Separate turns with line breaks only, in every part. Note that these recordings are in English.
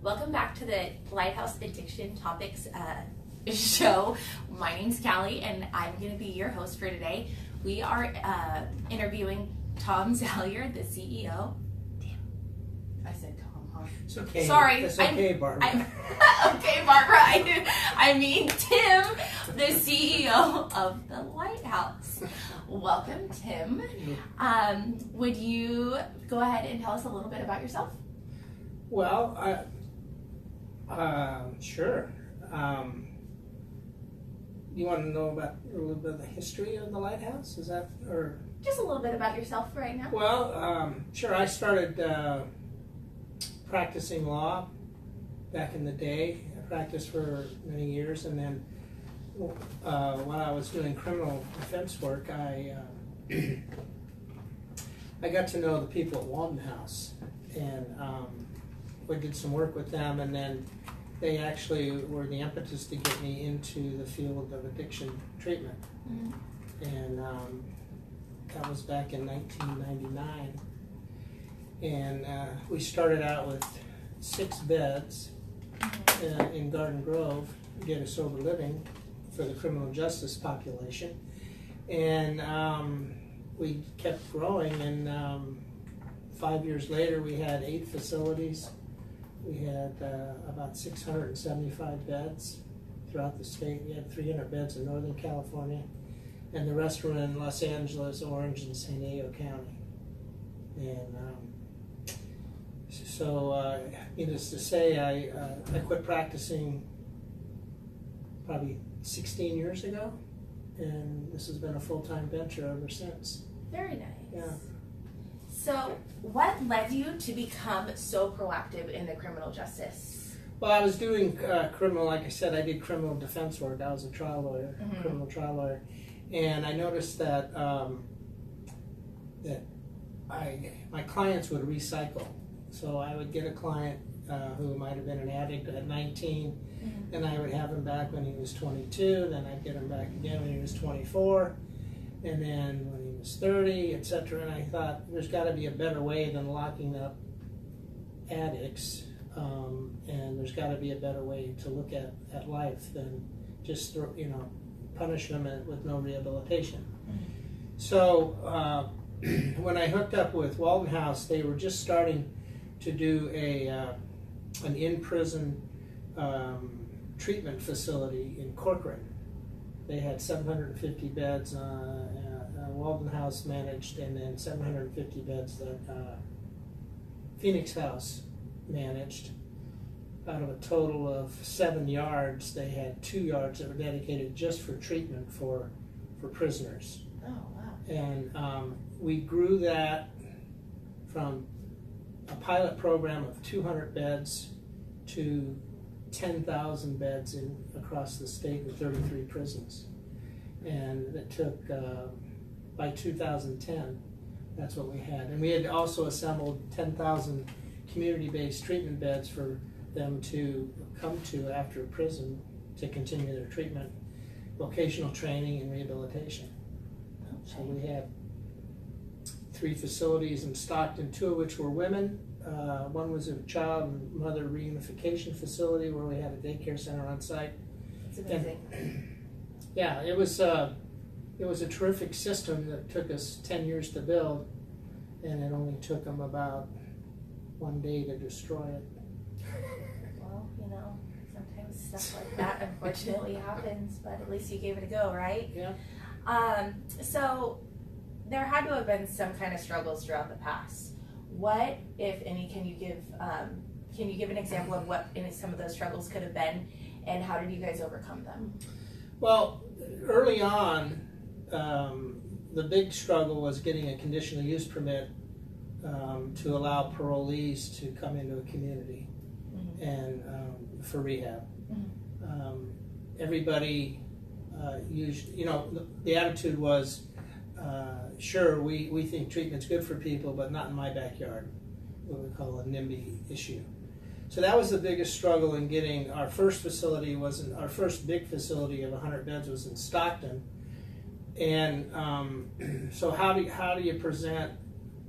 Welcome back to the Lighthouse Addiction Topics show. My name's Kallie, and I'm going to be your host for today. We are interviewing Tom Salyer, the CEO. Damn, I said Tom, huh?
It's okay.
Sorry.
It's okay, Barbara.
Okay, Barbara. I mean Tim, the CEO of the Lighthouse. Welcome, Tim. Would you go ahead and tell us a little bit about yourself?
Well, sure. You want to know about a little bit of the history of the Lighthouse? Is that, or?
Just a little bit about yourself right now.
Well, sure. I started practicing law back in the day. I practiced for many years, and then while I was doing criminal defense work, I got to know the people at Walden House, and we did some work with them, and then they actually were the impetus to get me into the field of addiction treatment. Mm-hmm. And that was back in 1999. And we started out with 6 beds in Garden Grove, Get a Sober Living, for the criminal justice population. And we kept growing, and 5 years later we had 8 facilities. We had about 675 beds throughout the state. We had 300 beds in Northern California, and the rest were in Los Angeles, Orange, and San Diego County. And so, needless to say, I quit practicing probably 16 years ago, and this has been a full-time venture ever since.
Very nice.
Yeah.
So, what led you to become so proactive in the criminal justice?
Well, I was doing criminal, like I said, I did criminal defense work. I was a trial lawyer, criminal trial lawyer, and I noticed that my clients would recycle. So I would get a client who might have been an addict at 19, then I would have him back when he was 22, then I'd get him back again when he was 24, and then when he was 30, etc. And I thought, there's got to be a better way than locking up addicts, and there's got to be a better way to look at life than just punish them with no rehabilitation. So when I hooked up with Walden House, they were just starting to do an in-prison treatment facility in Corcoran. They had 750 beds, Walden House managed, and then 750 beds that Phoenix House managed. Out of a total of 7 yards, they had 2 yards that were dedicated just for treatment for prisoners.
Oh, wow.
And we grew that from a pilot program of 200 beds to 10,000 beds across the state in 33 prisons. And it took, by 2010, that's what we had. And we had also assembled 10,000 community-based treatment beds for them to come to after prison to continue their treatment, vocational training, and rehabilitation. Okay. So we had 3 facilities in Stockton, 2 of which were women. One was a child and mother reunification facility where we had a daycare center on site.
That's amazing.
And, yeah, it was a terrific system that took us 10 years to build, and it only took them about 1 day to destroy it.
Well, sometimes stuff like that unfortunately happens, but at least you gave it a go, right?
Yeah.
So there had to have been some kind of struggles throughout the past. What, if any, can you give an example of what some of those struggles could have been, and how did you guys overcome them?
Well, early on, the big struggle was getting a conditional use permit to allow parolees to come into a community and for rehab. Everybody the attitude was, sure, we think treatment's good for people, but not in my backyard, what we call a NIMBY issue. So that was the biggest struggle in getting our first facility. Our first big facility of 100 beds was in Stockton, and so how do you present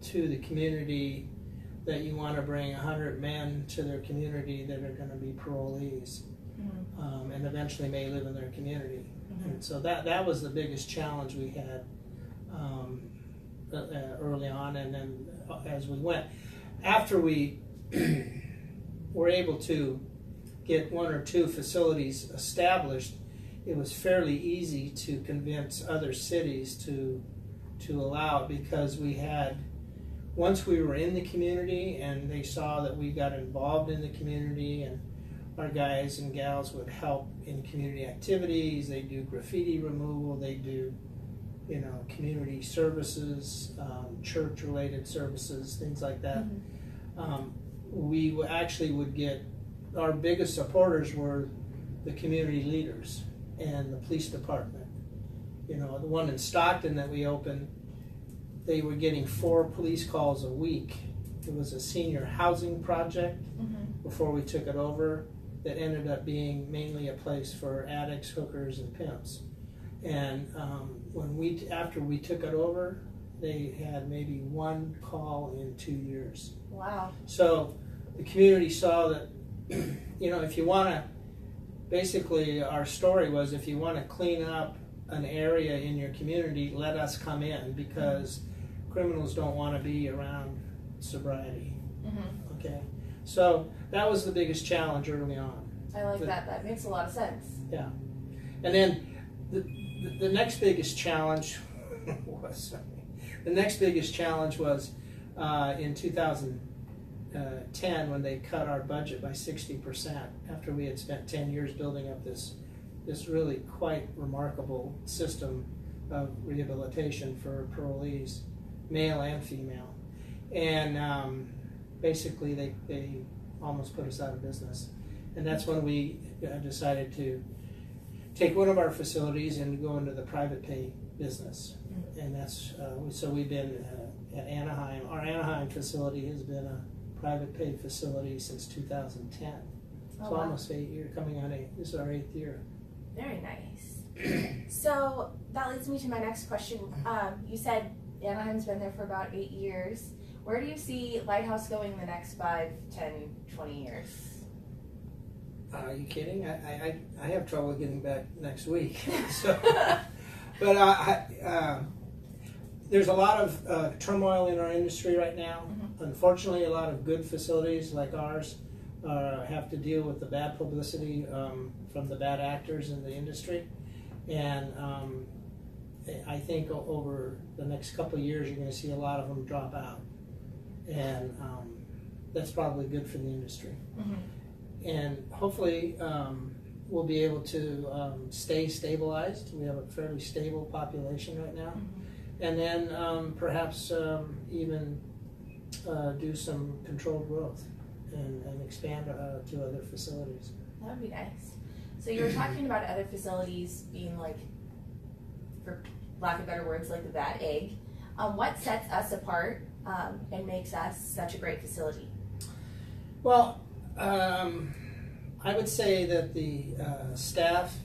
to the community that you want to bring 100 men to their community that are going to be parolees, and eventually may live in their community. And so that was the biggest challenge we had early on, and then as we went, after we were able to get 1 or 2 facilities established, it was fairly easy to convince other cities to allow it, because we had, once we were in the community and they saw that we got involved in the community, and our guys and gals would help in community activities, they do graffiti removal, they do, community services, church-related services, things like that. We actually would get, our biggest supporters were the community leaders and the police department. The one in Stockton that we opened, they were getting 4 police calls a week. It was a senior housing project before we took it over, that ended up being mainly a place for addicts, hookers, and pimps. And after we took it over, they had maybe 1 call in 2 years.
Wow.
So the community saw that, if you want to, basically our story was, if you want to clean up an area in your community, let us come in, because criminals don't want to be around sobriety. Okay, so that was the biggest challenge early on.
I like that. That makes a lot of sense.
Yeah, and then the next biggest challenge was in 2010, when they cut our budget by 60% after we had spent 10 years building up this really quite remarkable system of rehabilitation for parolees, male and female. And basically they almost put us out of business. And that's when we decided to take one of our facilities and go into the private pay business. And that's, so we've been at Anaheim. Our Anaheim facility has been a private pay facility since 2010. So almost 8 years, this is our 8th year.
Very nice. So that leads me to my next question. You said Anaheim's been there for about 8 years. Where do you see Lighthouse going the next 5, 10, 20 years?
Are you kidding? I have trouble getting back next week. So, but there's a lot of turmoil in our industry right now. Unfortunately, a lot of good facilities like ours have to deal with the bad publicity from the bad actors in the industry. And I think over the next couple of years, you're going to see a lot of them drop out. And that's probably good for the industry. And hopefully we'll be able to stay stabilized. We have a fairly stable population right now. And then perhaps even do some controlled growth and expand to other facilities.
That would be nice. So you were talking about other facilities being like, for lack of better words, like the bad egg. What sets us apart and makes us such a great facility?
Well, I would say that the staff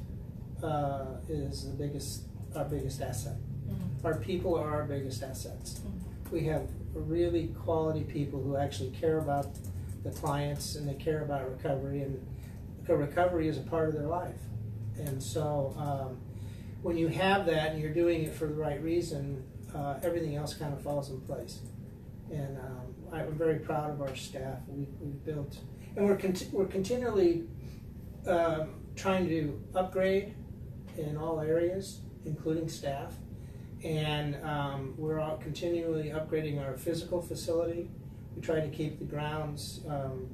is our biggest asset. Our people are our biggest assets. We have really quality people who actually care about the clients, and they care about recovery, and recovery is a part of their life. And so when you have that and you're doing it for the right reason, everything else kind of falls in place. And I'm very proud of our staff. We've built, and we're continually trying to upgrade in all areas, including staff. And we're all continually upgrading our physical facility. We try to keep the grounds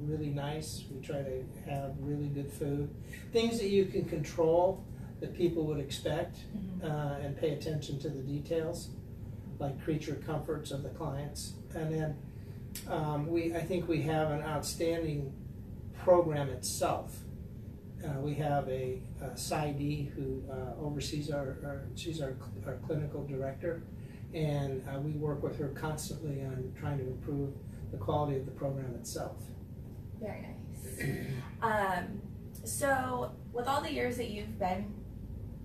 really nice. We try to have really good food. Things that you can control that people would expect, and pay attention to the details, like creature comforts of the clients. And then I think we have an outstanding program itself. We have a PsyD who oversees she's our clinical director, and we work with her constantly on trying to improve the quality of the program itself.
Very nice. So with all the years that you've been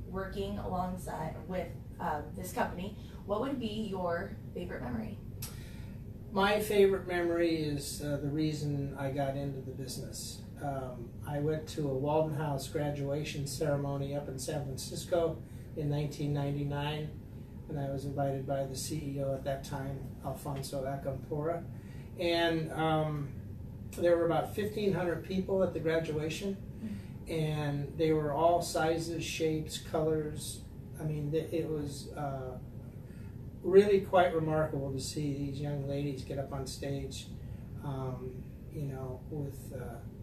working alongside with this company, what would be your favorite memory?
My favorite memory is the reason I got into the business. I went to a Walden House graduation ceremony up in San Francisco in 1999, and I was invited by the CEO at that time, Alfonso Acampora. And there were about 1,500 people at the graduation, and they were all sizes, shapes, colors. I mean, it was really quite remarkable to see these young ladies get up on stage,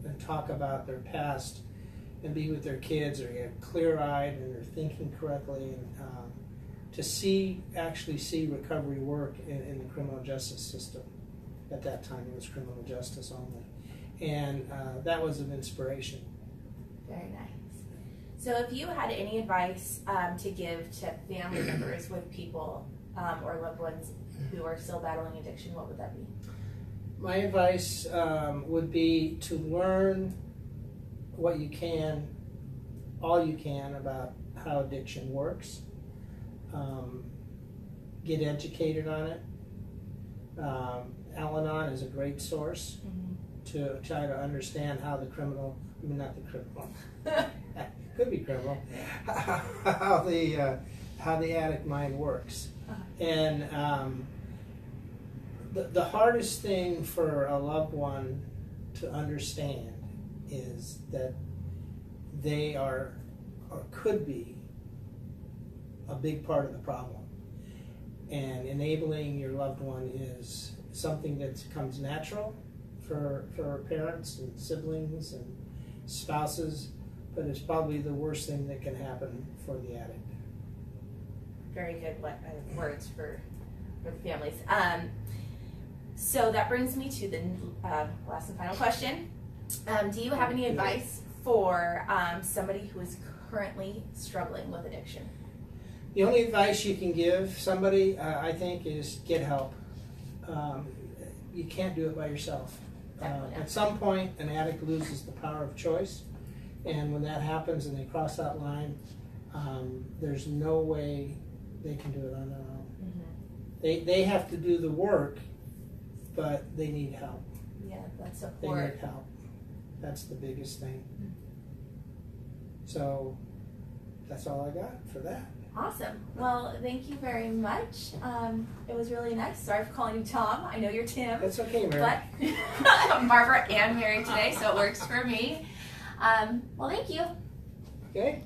and talk about their past and be with their kids, or get clear-eyed and they're thinking correctly, and to actually see recovery work in the criminal justice system. At that time, it was criminal justice only, and that was an inspiration.
Very nice. So if you had any advice to give to family members with people or loved ones who are still battling addiction, what would that be?
My advice would be to learn what you can, all you can, about how addiction works. Get educated on it. Al-Anon is a great source to try to understand how the criminal, could be criminal, how the addict mind works. And the hardest thing for a loved one to understand is that they are, or could be, a big part of the problem. And enabling your loved one is something that comes natural for parents and siblings and spouses, but it's probably the worst thing that can happen for the addict.
Very good words for the families. So that brings me to the last and final question. Do you have any advice for somebody who is currently struggling with addiction?
The only advice you can give somebody, I think, is get help. You can't do it by yourself. At some point, an addict loses the power of choice, and when that happens and they cross that line, there's no way they can do it on their own. They have to do the work, but they need help.
Yeah, that's
They
support.
need help. That's the biggest thing. So that's all I got for that.
Awesome. Well, thank you very much. It was really nice. Sorry for calling you Tom. I know you're Tim.
That's okay, Mary.
But I'm Barbara and Mary today, so it works for me. Well, thank you.
Okay.